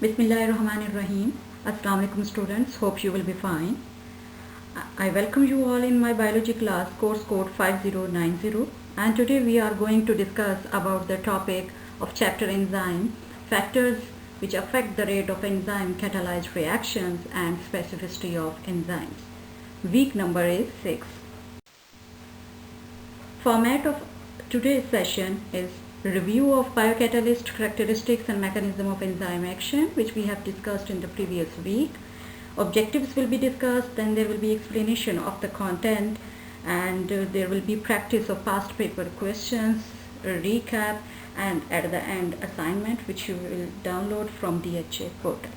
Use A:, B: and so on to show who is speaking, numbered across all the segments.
A: Bismillahirrahmanirrahim. Assalamu alaikum students. Hope you will be fine. I welcome you all in my biology class course code 5090, and today we are going to discuss about the topic of chapter enzyme, factors which affect the rate of enzyme catalyzed reactions and specificity of enzymes. Week number is 6. Format of today's session is review of biocatalyst characteristics and mechanism of enzyme action, which we have discussed in the previous week. Objectives will be discussed, then there will be explanation of the content, and there will be practice of past paper questions, a recap, and at the end assignment which you will download from DHA portal.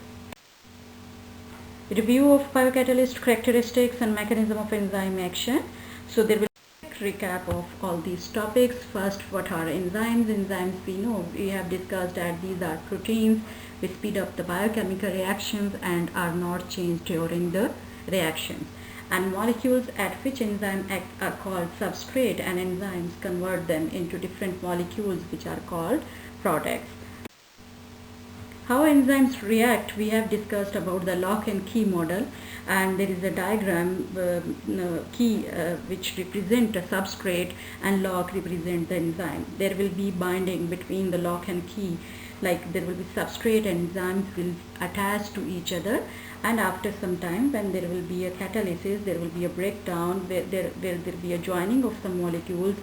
A: Review of biocatalyst characteristics and mechanism of enzyme action. So there will recap of all these topics. First, what are enzymes? Enzymes, we know, we have discussed that these are proteins which speed up the biochemical reactions and are not changed during the reactions. And molecules at which enzyme act are called substrate, and enzymes convert them into different molecules which are called products. How enzymes react, we have discussed about the lock and key model, and there is a diagram, key which represent a substrate and lock represent the enzyme. There will be binding between the lock and key, like there will be substrate and enzymes will attach to each other, and after some time when there will be a catalysis, there will be a breakdown where there will be a joining of some molecules,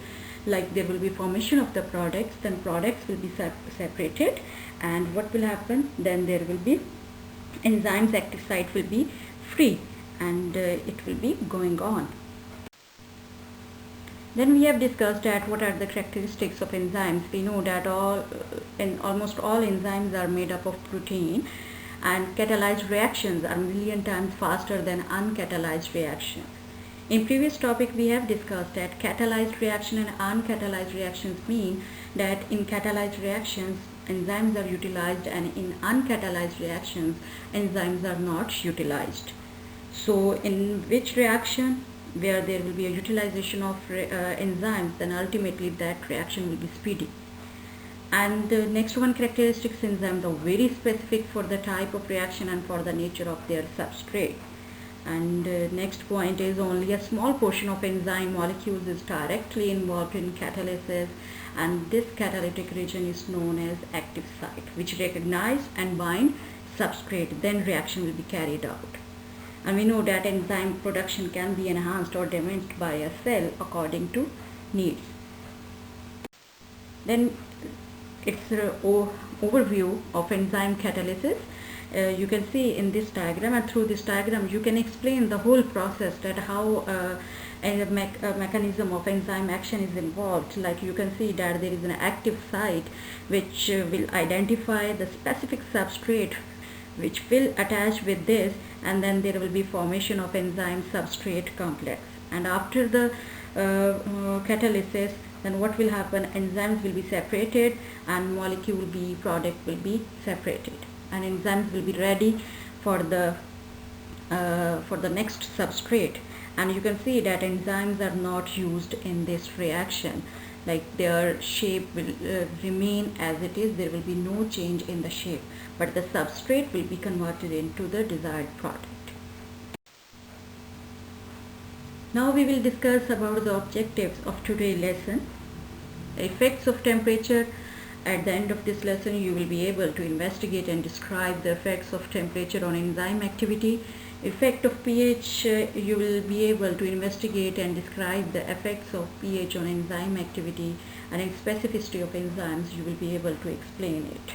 A: like there will be formation of the products, then products will be separated, and what will happen, then there will be enzymes active site will be free, and it will be going on. Then we have discussed that what are the characteristics of enzymes. We know that almost all enzymes are made up of protein, and catalyzed reactions are million times faster than uncatalyzed reactions. In previous topic we have discussed that catalyzed reaction and uncatalyzed reactions mean that in catalyzed reactions enzymes are utilized, and in uncatalyzed reactions enzymes are not utilized. So in which reaction where there will be a utilization of enzymes, then ultimately that reaction will be speedy. And the next one, characteristics enzymes are very specific for the type of reaction and for the nature of their substrate. And next point is only a small portion of enzyme molecules is directly involved in catalysis, and this catalytic region is known as active site, which recognize and bind substrate, then reaction will be carried out. And we know that enzyme production can be enhanced or diminished by a cell according to needs. Then it's an overview of enzyme catalysis. You can see in this diagram, and through this diagram you can explain the whole process, that how a mechanism of enzyme action is involved. Like you can see that there is an active site which will identify the specific substrate which will attach with this, and then there will be formation of enzyme substrate complex. And after the catalysis, then what will happen, enzymes will be separated and molecule B product will be separated, and enzymes will be ready for the next substrate. And you can see that enzymes are not used in this reaction, like their shape will remain as it is, there will be no change in the shape, but the substrate will be converted into the desired product. Now we will discuss about the objectives of today's lesson. Effects of temperature. At the end of this lesson you will be able to investigate and describe the effects of temperature on enzyme activity. Effect of pH, you will be able to investigate and describe the effects of pH on enzyme activity, and in specificity of enzymes you will be able to explain it.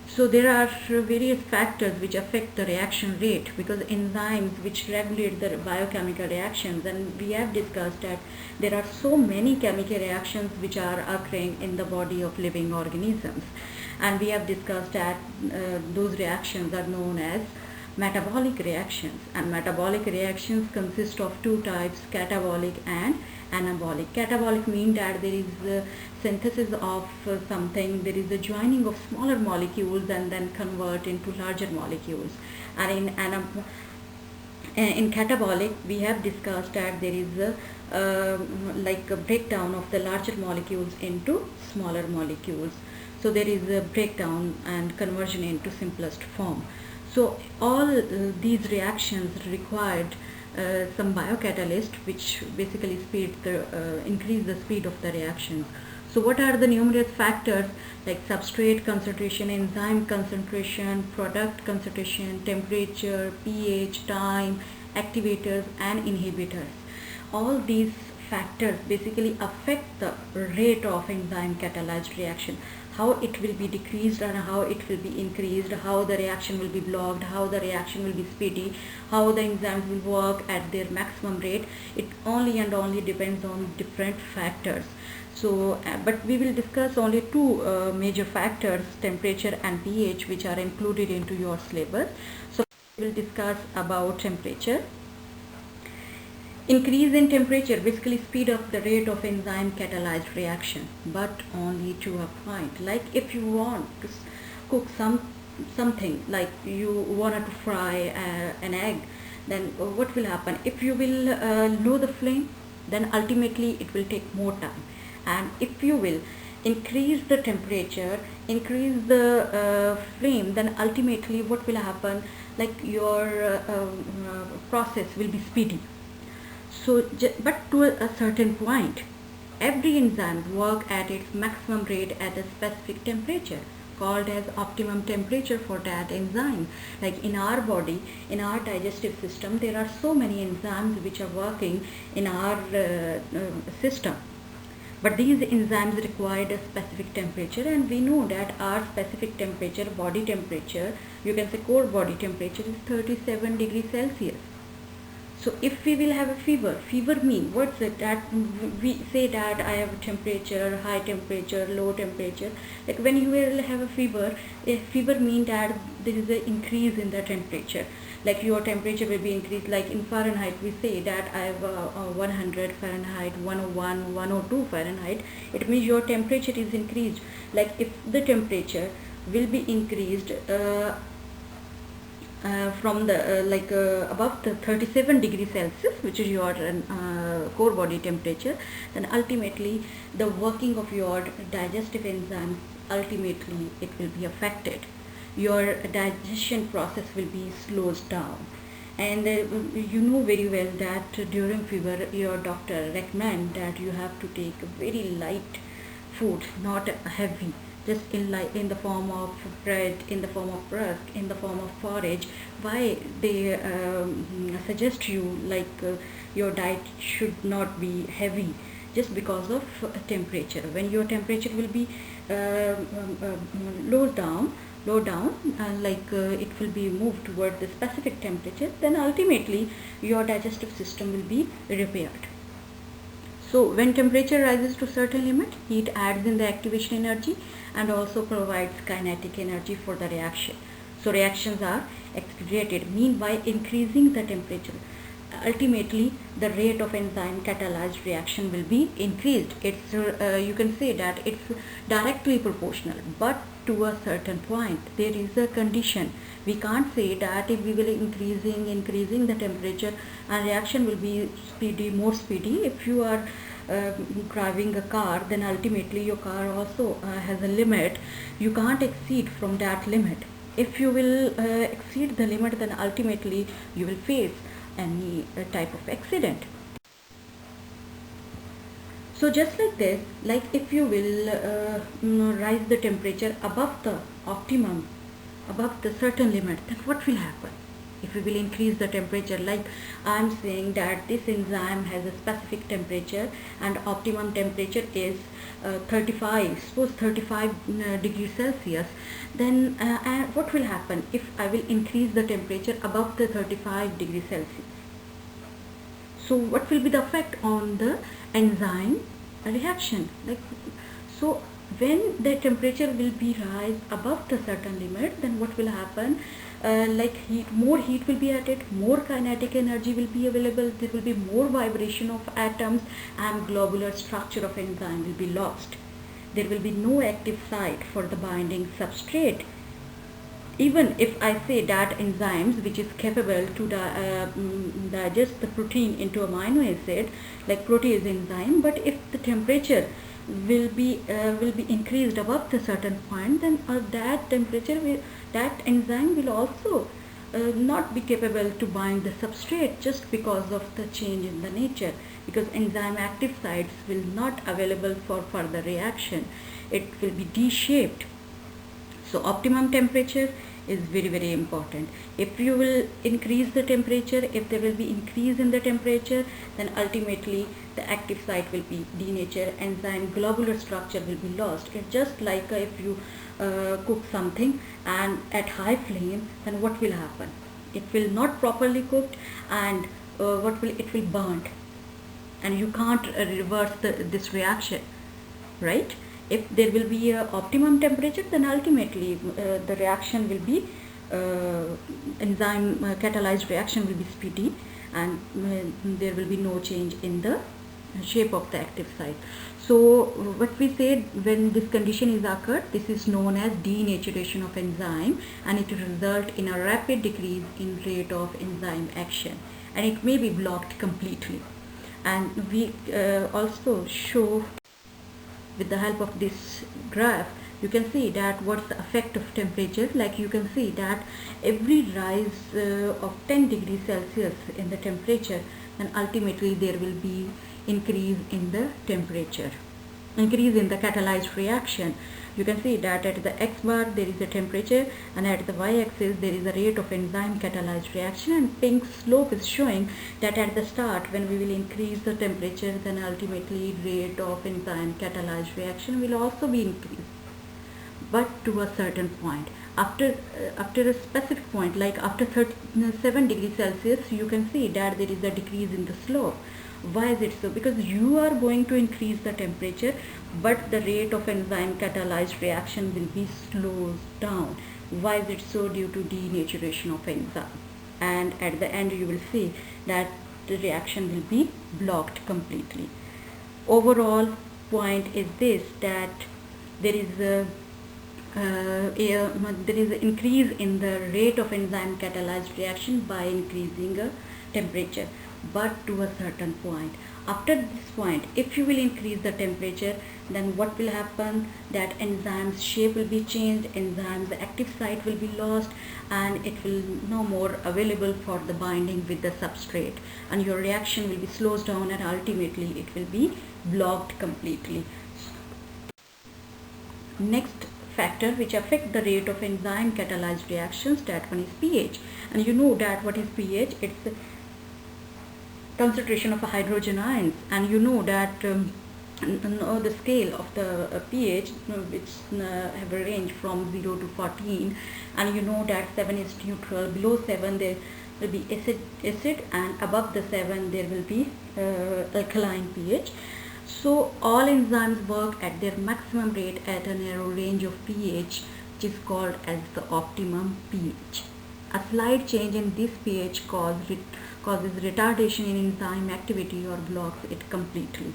A: So there are various factors which affect the reaction rate, because enzymes which regulate the biochemical reactions, and we have discussed that there are so many chemical reactions which are occurring in the body of living organisms, and we have discussed that those reactions are known as metabolic reactions, and metabolic reactions consist of two types, catabolic and anabolic. Catabolic means that there is the synthesis of something, there is a joining of smaller molecules and then convert into larger molecules, and in In catabolic, we have discussed that there is like a breakdown of the larger molecules into smaller molecules. So there is a breakdown and conversion into simplest form. So all these reactions required some biocatalyst, which basically increase the speed of the reactions. So what are the numerous factors like substrate concentration, enzyme concentration, product concentration, temperature, pH, time, activators and inhibitors. All these factors basically affect the rate of enzyme catalyzed reaction, how it will be decreased and how it will be increased, how the reaction will be blocked, how the reaction will be speedy, how the enzymes will work at their maximum rate. It only and only depends on different factors. So, but we will discuss only two major factors, temperature and pH, which are included into your syllabus. So, we will discuss about temperature. Increase in temperature basically speed up the rate of enzyme catalyzed reaction, but only to a point. Like if you want to cook something, like you wanted to fry an egg, then what will happen? If you will lower the flame, then ultimately it will take more time. And if you will increase the temperature, increase the flame, then ultimately what will happen? Like your process will be speedy. So, but to a certain point, every enzyme work at its maximum rate at a specific temperature, called as optimum temperature for that enzyme. Like in our body, in our digestive system, there are so many enzymes which are working in our system. But these enzymes required a specific temperature, and we know that our specific temperature, body temperature, you can say core body temperature, is 37 degrees Celsius. So if we will have a fever mean what's it? That we say that I have a temperature, high temperature, low temperature. Like when you will have a fever mean that there is an increase in the temperature. Like your temperature will be increased. Like in Fahrenheit, we say that I have 100 Fahrenheit, 101, 102 Fahrenheit. It means your temperature is increased. Like if the temperature will be increased from the above the 37 degrees Celsius, which is your core body temperature, then ultimately the working of your digestive enzymes, ultimately it will be affected. Your digestion process will be slowed down. And you know very well that during fever your doctor recommend that you have to take very light food, not heavy, just in the form of bread, in the form of rusk, in the form of porridge. Why they suggest you like your diet should not be heavy? Just because of temperature. When your temperature will be low down, it will be moved toward the specific temperature, then ultimately your digestive system will be repaired. So when temperature rises to certain limit, heat adds in the activation energy and also provides kinetic energy for the reaction. So reactions are accelerated, mean by increasing the temperature. Ultimately, the rate of enzyme catalyzed reaction will be increased. It's you can say that it's directly proportional, but to a certain point there is a condition. We can't say that if we will increasing the temperature and reaction will be more speedy. If you are driving a car, then ultimately your car also has a limit. You can't exceed from that limit. If you will exceed the limit, then ultimately you will face any type of accident. So just like this, like if you will rise the temperature above the optimum, above the certain limit, then what will happen? If we will increase the temperature, like I am saying that this enzyme has a specific temperature and optimum temperature is 35, suppose 35 degrees Celsius, then what will happen if I will increase the temperature above the 35 degrees Celsius? So what will be the effect on the enzyme reaction? Like, so when the temperature will be rise above the certain limit, then what will happen? Like more heat will be added, more kinetic energy will be available, there will be more vibration of atoms, and globular structure of enzyme will be lost. There will be no active site for the binding substrate. even if I say that enzymes which is capable to digest the protein into amino acid, like protease enzyme, but if the temperature will be increased above the certain point, then that temperature that enzyme will also not be capable to bind the substrate, just because of the change in the nature, because enzyme active sites will not available for further reaction. It will be D-shaped. So optimum temperature is very important. If you will increase the temperature, if there will be increase in the temperature, then ultimately the active site will be denatured, enzyme globular structure will be lost. It's just like if you cook something and at high flame, then what will happen? It will not properly cooked, and it will burnt, and you can't reverse this reaction, right? If there will be a optimum temperature, then ultimately the reaction will be enzyme catalyzed reaction will be speedy, and there will be no change in the shape of the active site. So what we said, when this condition is occurred, this is known as denaturation of enzyme, and it will result in a rapid decrease in rate of enzyme action, and it may be blocked completely. And we also show with the help of this graph, you can see that what's the effect of temperature. Like you can see that every rise of 10 degrees Celsius in the temperature, then ultimately there will be increase in the temperature, increase in the catalyzed reaction. You can see that at the x bar there is a temperature, and at the y-axis there is a rate of enzyme catalyzed reaction, and pink slope is showing that at the start, when we will increase the temperature, then ultimately rate of enzyme catalyzed reaction will also be increased, but to a certain point. After a specific point, like after 7 degrees Celsius, you can see that there is a decrease in the slope. Why is it so? Because you are going to increase the temperature, but the rate of enzyme catalyzed reaction will be slowed down. Why is it so? Due to denaturation of enzyme. And at the end you will see that the reaction will be blocked completely. Overall point is this, that there is an increase in the rate of enzyme catalyzed reaction by increasing temperature, but to a certain point. After this point, if you will increase the temperature, then what will happen? That enzyme's shape will be changed, enzyme's active site will be lost, and it will no more available for the binding with the substrate, and your reaction will be slowed down, and ultimately it will be blocked completely. Next factor which affect the rate of enzyme catalyzed reactions, that one is pH. And you know that what is pH? It's the concentration of hydrogen ions, and you know that the scale of the pH, which have a range from 0 to 14, and you know that 7 is neutral. Below 7 there will be acid, and above the 7 there will be alkaline pH. So all enzymes work at their maximum rate at a narrow range of pH, which is called as the optimum pH. A slight change in this pH causes retardation in enzyme activity or blocks it completely.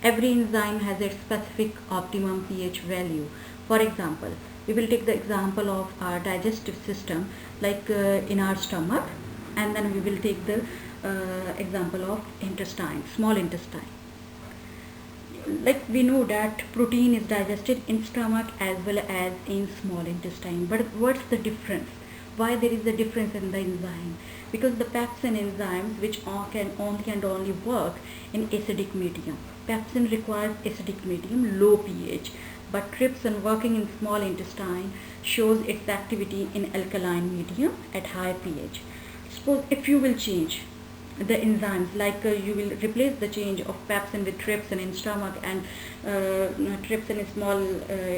A: Every enzyme has its specific optimum pH value. For example, we will take the example of our digestive system, like in our stomach, and then we will take the example of intestine, small intestine. Like we know that protein is digested in stomach as well as in small intestine, but what's the difference? Why there is a difference in the enzyme? Because the pepsin enzymes, which can only work in acidic medium. Pepsin requires acidic medium, low pH, but trypsin, working in small intestine, shows its activity in alkaline medium at high pH. Suppose if you will change the enzymes, like you will replace the change of pepsin with trypsin in stomach, and trypsin in small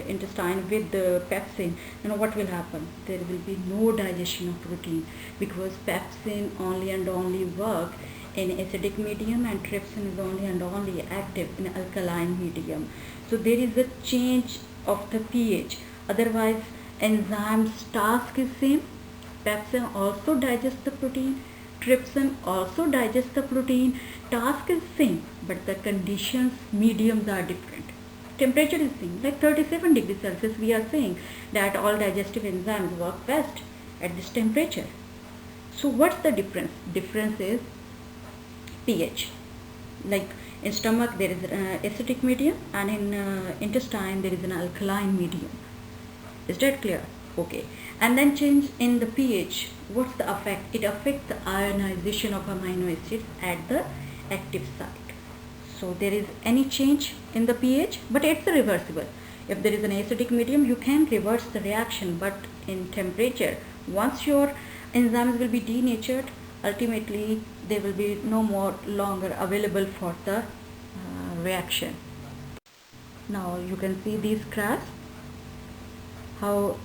A: intestine with the pepsin, what will happen? There will be no digestion of protein, because pepsin only and only work in acidic medium, and trypsin is only and only active in alkaline medium. So there is a change of the pH. Otherwise enzyme's task is same. Pepsin also digests the protein, trypsin also digests the protein, task is same, but the conditions, mediums are different. temperature is same, like 37 degrees Celsius. We are saying that all digestive enzymes work best at this temperature. So what's the difference? Difference is pH. Like in stomach there is an acidic medium, and in intestine there is an alkaline medium. Is that clear? Okay. And then change in the pH. What's the effect? It affects the ionization of amino acids at the active site. So there is any change in the pH, but it's reversible. If there is an acidic medium, you can reverse the reaction, but in temperature, once your enzymes will be denatured, ultimately they will be no more longer available for the reaction. Now you can see these graphs, how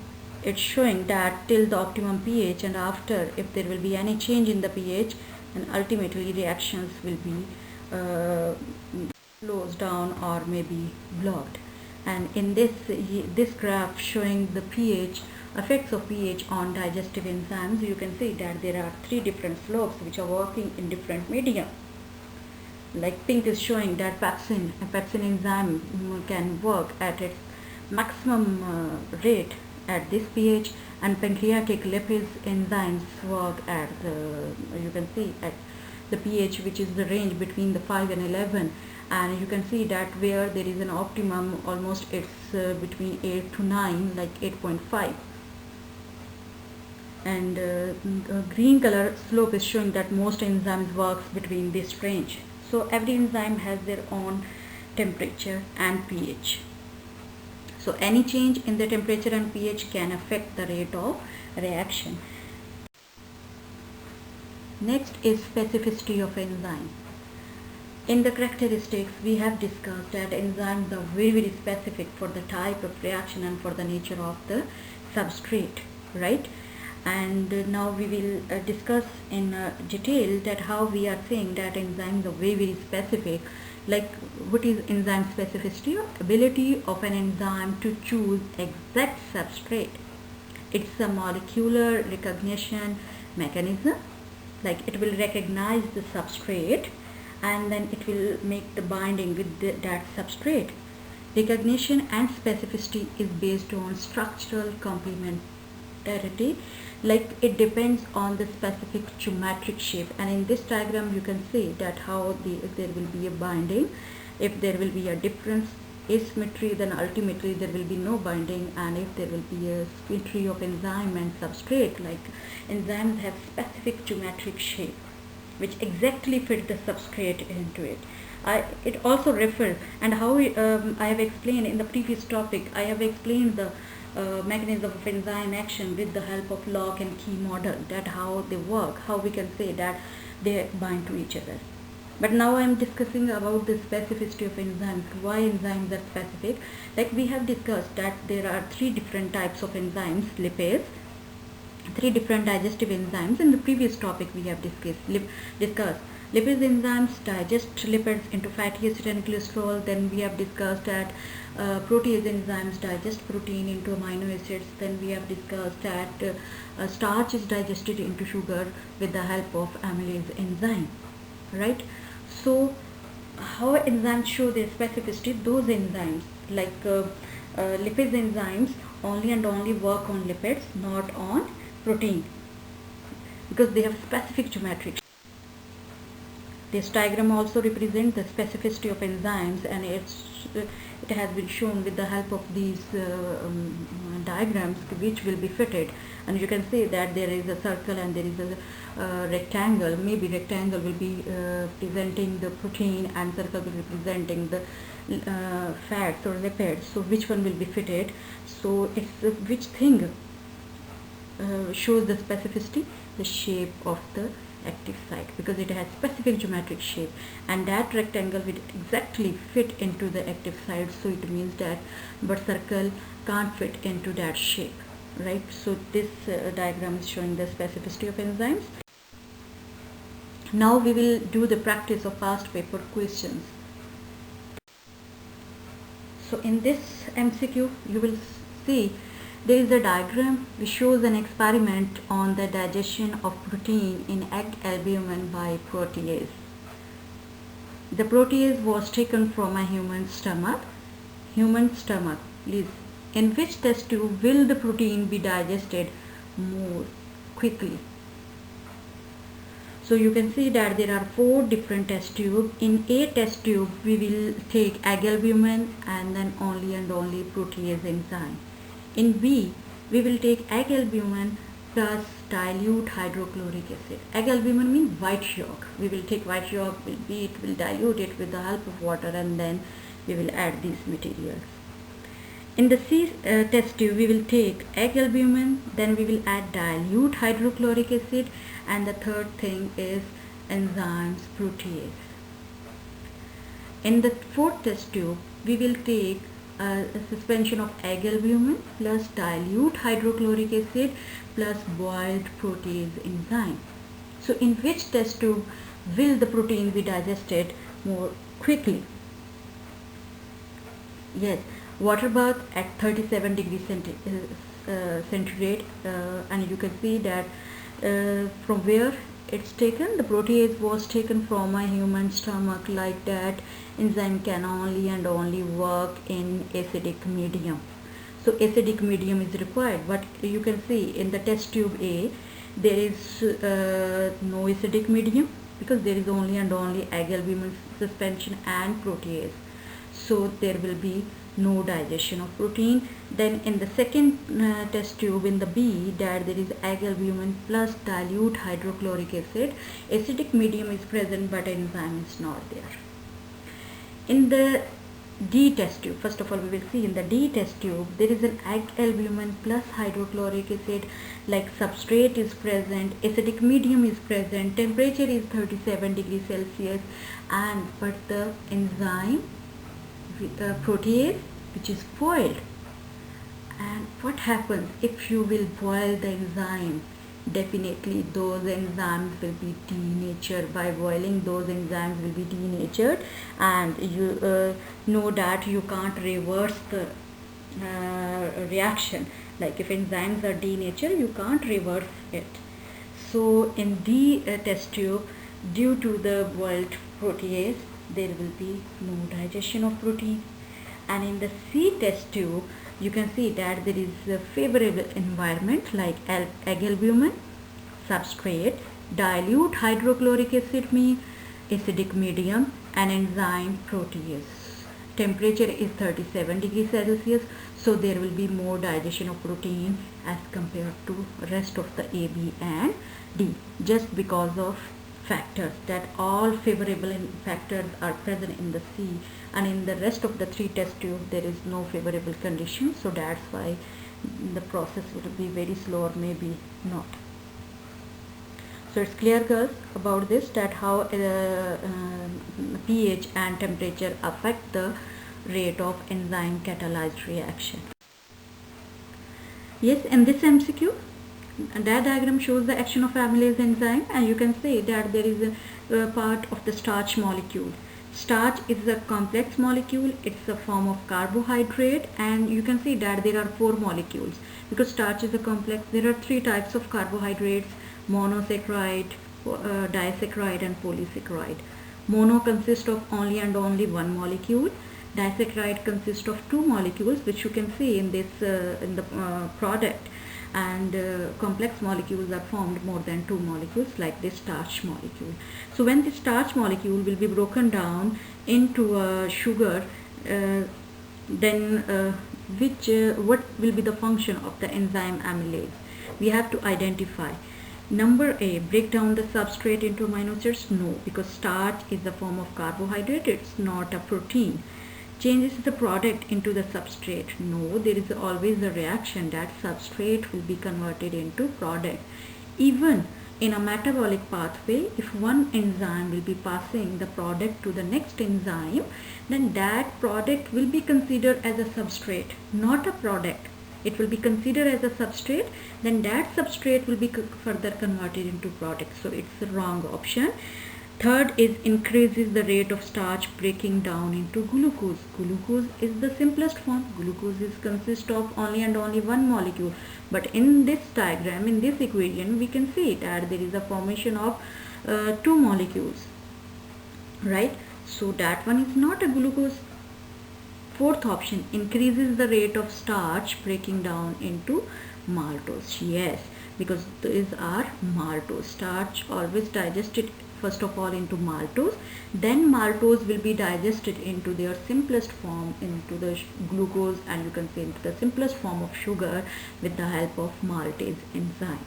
A: it's showing that till the optimum pH, and after, if there will be any change in the pH, then ultimately reactions will be closed down or maybe blocked. And in this graph showing the pH, effects of pH on digestive enzymes, you can see that there are three different slopes which are working in different medium. Like pink is showing that pepsin enzyme can work at its maximum rate at this pH, and pancreatic lipase enzymes work at the, you can see, at the pH which is the range between the 5 and 11, and you can see that where there is an optimum, almost it's between 8 to 9, like 8.5. And green color slope is showing that most enzymes works between this range. So every enzyme has their own temperature and pH. So any change in the temperature and pH can affect the rate of reaction. Next is specificity of enzyme. In the characteristics, we have discussed that enzymes are very specific for the type of reaction and for the nature of the substrate, right? And now we will discuss in detail that how we are saying that enzymes are very specific. Like, what is enzyme specificity? Ability of an enzyme to choose exact substrate. It's a molecular recognition mechanism. Like, it will recognize the substrate and then it will make the binding with that substrate. Recognition and specificity is based on structural complementarity. Like, it depends on the specific geometric shape, and in this diagram you can see that how if there will be a binding, if there will be a difference asymmetry, then ultimately there will be no binding, and if there will be a symmetry of enzyme and substrate, like enzymes have specific geometric shape which exactly fit the substrate into it. It also refers, and how I have explained in the previous topic, I have explained the mechanism of enzyme action with the help of lock and key model, that how they work, how we can say that they bind to each other. But now I am discussing about the specificity of enzymes, why enzymes are specific. Like we have discussed that there are three different types of enzymes, lipase, three different digestive enzymes. In the previous topic we have discussed lipase enzymes digest lipids into fatty acid and cholesterol. Then we have discussed that protease enzymes digest protein into amino acids. Then we have discussed that starch is digested into sugar with the help of amylase enzyme, right? So how enzymes show their specificity? Those enzymes like lipase enzymes only and only work on lipids, not on protein, because they have specific geometric. This diagram also represents the specificity of enzymes, and it has been shown with the help of these diagrams which will be fitted. And you can see that there is a circle and there is a rectangle. Maybe rectangle will be presenting the protein and circle will be representing the fats or lipids. So which one will be fitted? So it's which thing shows the specificity? The shape of the active site, because it has specific geometric shape, and that rectangle will exactly fit into the active site. So it means that but circle can't fit into that shape, right? So this diagram is showing the specificity of enzymes. Now we will do the practice of past paper questions. So in this MCQ you will see there is a diagram which shows an experiment on the digestion of protein in egg albumin by protease. The protease was taken from a human stomach. human stomach, please, in which test tube will the protein be digested more quickly? So you can see that there are 4 different test tubes. In A test tube, we will take egg albumin and then only and only protease enzyme. In B, we will take egg albumin plus dilute hydrochloric acid. Egg albumin means white yolk. We will take white yolk, we will dilute it with the help of water, and then we will add these materials. In the C test tube, we will take egg albumin, then we will add dilute hydrochloric acid, and the third thing is enzymes protease. In the fourth test tube, we will take a suspension of egg albumin plus dilute hydrochloric acid plus boiled protease enzyme. So in which test tube will the protein be digested more quickly? Yes, water bath at 37 degrees centigrade, and you can see that from where it's taken, the protease was taken from a human stomach. Like that, enzyme can only and only work in acidic medium. So acidic medium is required, but you can see in the test tube A there is no acidic medium, because there is only and only egg albumin suspension and protease. So there will be no digestion of protein. Then in the second test tube, in the B, that there is egg albumin plus dilute hydrochloric acid. Acidic medium is present, but enzyme is not there. In the D test tube, first of all we will see in the D test tube, there is an egg albumin plus hydrochloric acid, like substrate is present, acidic medium is present, temperature is 37 degrees Celsius, and but the enzyme protease which is boiled. And what happens if you will boil the enzyme? Definitely those enzymes will be denatured. By boiling, those enzymes will be denatured, and you know that you can't reverse the reaction. Like if enzymes are denatured, you can't reverse it. So in the test tube, due to the boiled protease, there will be no digestion of protein. And in the C test tube, you can see that there is a favorable environment, like egg albumin, substrate, dilute hydrochloric acid means acidic medium, and enzyme protease. Temperature is 37 degrees Celsius, so there will be more digestion of protein as compared to rest of the A, B and D, just because of factors that all favorable factors are present in the C, and in the rest of the 3 test tubes there is no favorable condition. So that's why the process will be very slow or maybe not. So it's clear, girls, about this, that how pH and temperature affect the rate of enzyme catalyzed reaction. Yes, in this MCQ, that diagram shows the action of amylase enzyme, and you can see that there is a part of the starch molecule. Starch is a complex molecule, it's a form of carbohydrate, and you can see that there are 4 molecules. Because starch is a complex, there are 3 types of carbohydrates: monosaccharide, disaccharide and polysaccharide. Mono consists of only and only 1 molecule. Disaccharide consists of 2 molecules, which you can see in this in the product, and complex molecules are formed more than 2 molecules, like this starch molecule. So when the starch molecule will be broken down into a sugar, then what will be the function of the enzyme amylase? We have to identify. Number A, break down the substrate into amino acids? No, because starch is a form of carbohydrate, it's not a protein. Changes the product into the substrate? No, there is always a reaction that substrate will be converted into product. Even in a metabolic pathway, if one enzyme will be passing the product to the next enzyme, then that product will be considered as a substrate, not a product. It will be considered as a substrate, then that substrate will be further converted into product. So it's the wrong option. Third is increases the rate of starch breaking down into glucose. Glucose is the simplest form. Glucose consists of only and only 1 molecule. But in this diagram, in this equation, we can see that there is a formation of 2 molecules, right? So that one is not a glucose. Fourth option, increases the rate of starch breaking down into maltose. Yes, because these are maltose. Starch always digested first of all into maltose, then maltose will be digested into their simplest form into the glucose, and you can say into the simplest form of sugar with the help of maltase enzyme.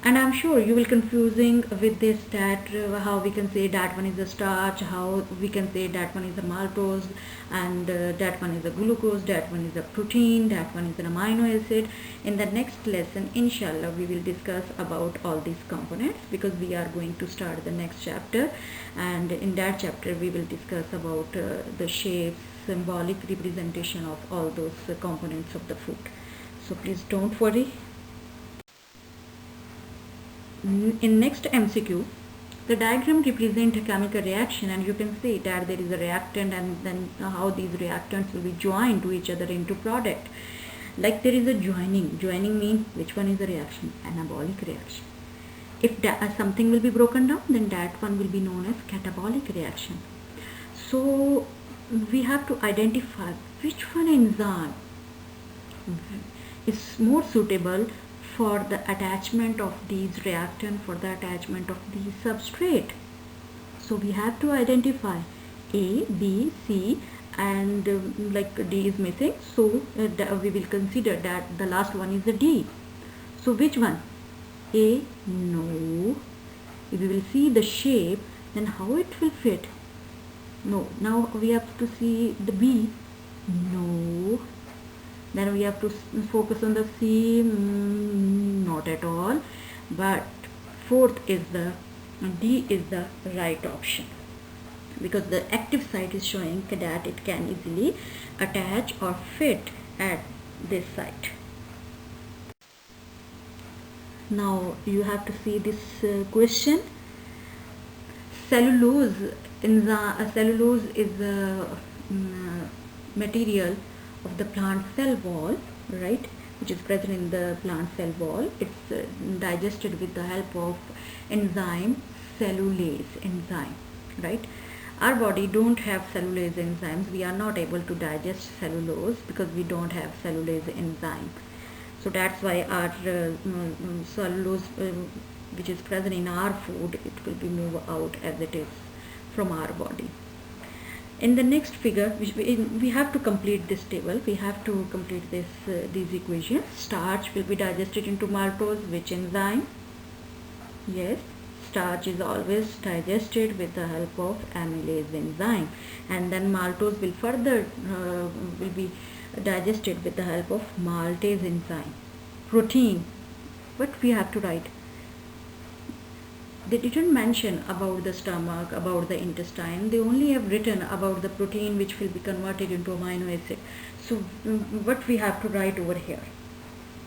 A: And I'm sure you will confusing with this that how we can say that one is a starch, how we can say that one is a maltose, and that one is a glucose, that one is a protein, that one is an amino acid. In the next lesson, inshallah, we will discuss about all these components, because we are going to start the next chapter, and in that chapter we will discuss about the shapes, symbolic representation of all those components of the food. So please don't worry. In next MCQ, the diagram represents a chemical reaction, and you can see that there is a reactant, and then how these reactants will be joined to each other into product. Like there is a joining. Joining means which one is a reaction? Anabolic reaction. If something will be broken down, then that one will be known as catabolic reaction. So we have to identify which one enzyme is more suitable for the attachment of these reactant, for the attachment of the substrate. So we have to identify A, B, C, and like D is missing, so we will consider that the last one is the D. So which one? A? No. If we will see the shape, then how it will fit? No. Now we have to see the B. No. Then we have to focus on the C, not at all. But fourth is the D is the right option, because the active site is showing that it can easily attach or fit at this site. Now you have to see this question. Cellulose is a material of the plant cell wall, right, which is present in the plant cell wall. It's digested with the help of enzyme cellulase enzyme, right. Our body don't have cellulase enzymes. We are not able to digest cellulose because we don't have cellulase enzyme. So that's why our cellulose which is present in our food, it will be moved out as it is from our body. In the next figure, we have to complete this table. We have to complete these equations. Starch will be digested into maltose. Which enzyme? Yes, starch is always digested with the help of amylase enzyme, and then maltose will further will be digested with the help of maltase enzyme. Protein, what we have to write? They didn't mention about the stomach, about the intestine. They only have written about the protein which will be converted into amino acid. So what we have to write over here?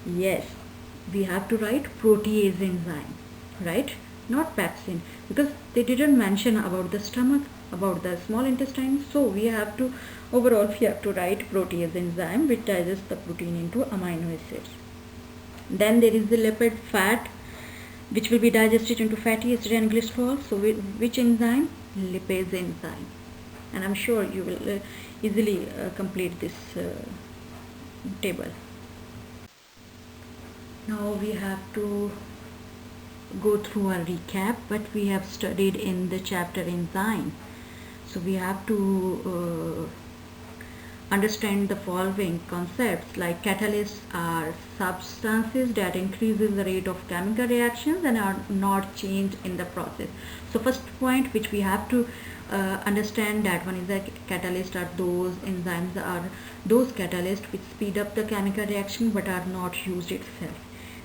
A: Yes, we have to write protease enzyme, right? Not pepsin, because they didn't mention about the stomach, about the small intestine. So we have to write protease enzyme which digests the protein into amino acids. Then there is the lipid fat, which will be digested into fatty acid and glycerol. So which enzyme? Lipase enzyme. And I'm sure you will easily complete this table. Now we have to go through a recap what we have studied in the chapter enzyme. So we have to understand the following concepts, like catalysts are substances that increases the rate of chemical reactions and are not changed in the process. So first point which we have to understand, that one is that catalysts are those enzymes, are those catalysts which speed up the chemical reaction but are not used itself.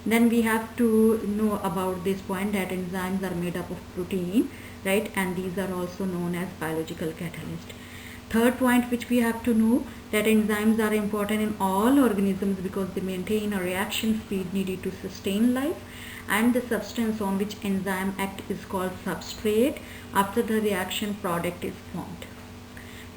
A: Then we have to know about this point that enzymes are made up of protein, right, and these are also known as biological catalysts. Third point which we have to know, that enzymes are important in all organisms because they maintain a reaction speed needed to sustain life, and the substance on which enzyme act is called substrate after the reaction product is formed.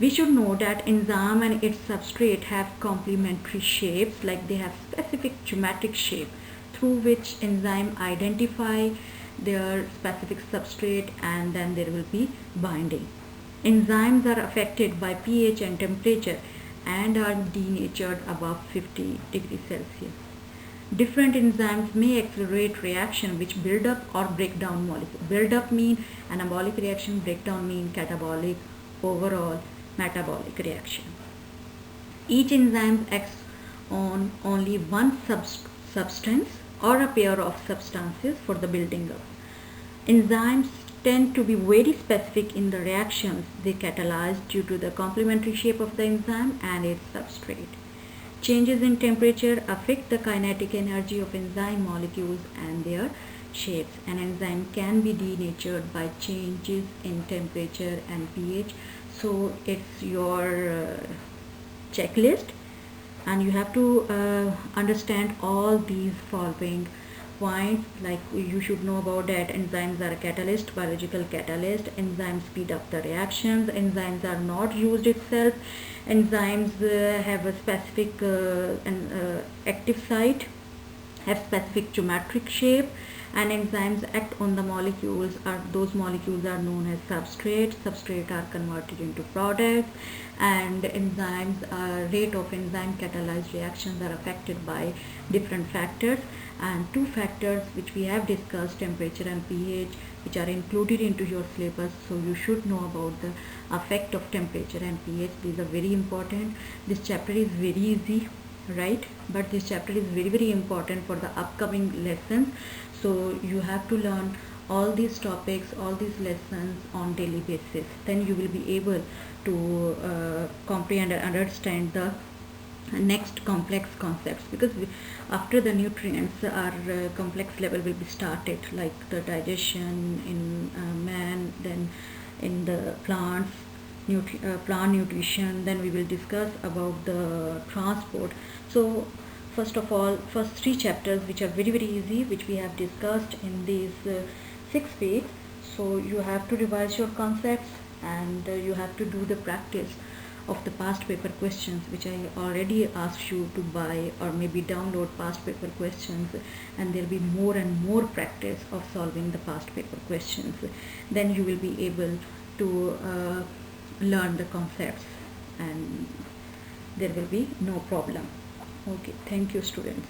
A: We should know that enzyme and its substrate have complementary shapes, like they have specific geometric shape through which enzyme identify their specific substrate, and then there will be binding. Enzymes are affected by pH and temperature and are denatured above 50 degrees Celsius. Different enzymes may accelerate reaction which build up or break down molecules. Build up mean anabolic reaction, breakdown mean catabolic, overall metabolic reaction. Each enzyme acts on only one substance or a pair of substances for the building up. Enzymes tend to be very specific in the reactions they catalyze due to the complementary shape of the enzyme and its substrate. Changes in temperature affect the kinetic energy of enzyme molecules and their shapes. An enzyme can be denatured by changes in temperature and pH. So it's your checklist, and you have to understand all these following points. Like you should know about that enzymes are a catalyst, biological catalyst. Enzymes speed up the reactions. Enzymes are not used itself. Enzymes have a specific active site, have specific geometric shape, and enzymes act on the molecules. Those molecules are known as substrates. Substrates are converted into products, and enzymes rate of enzyme catalyzed reactions are affected by different factors, and two factors which we have discussed, temperature and pH, which are included into your syllabus. So you should know about the effect of temperature and pH. These are very important. This chapter is very easy, right? But this chapter is very important for the upcoming lessons. So you have to learn all these topics, all these lessons on daily basis. Then you will be able to comprehend and understand the next complex concepts, because after the nutrients our complex level will be started, like the digestion in man, then in the plants, plant nutrition, then we will discuss about the transport. So first of all, first three chapters which are very easy, which we have discussed in these 6 weeks. So you have to revise your concepts, and you have to do the practice of the past paper questions, which I already asked you to buy or maybe download past paper questions, and there will be more and more practice of solving the past paper questions. Then you will be able to learn the concepts, and there will be no problem. Okay, thank you students.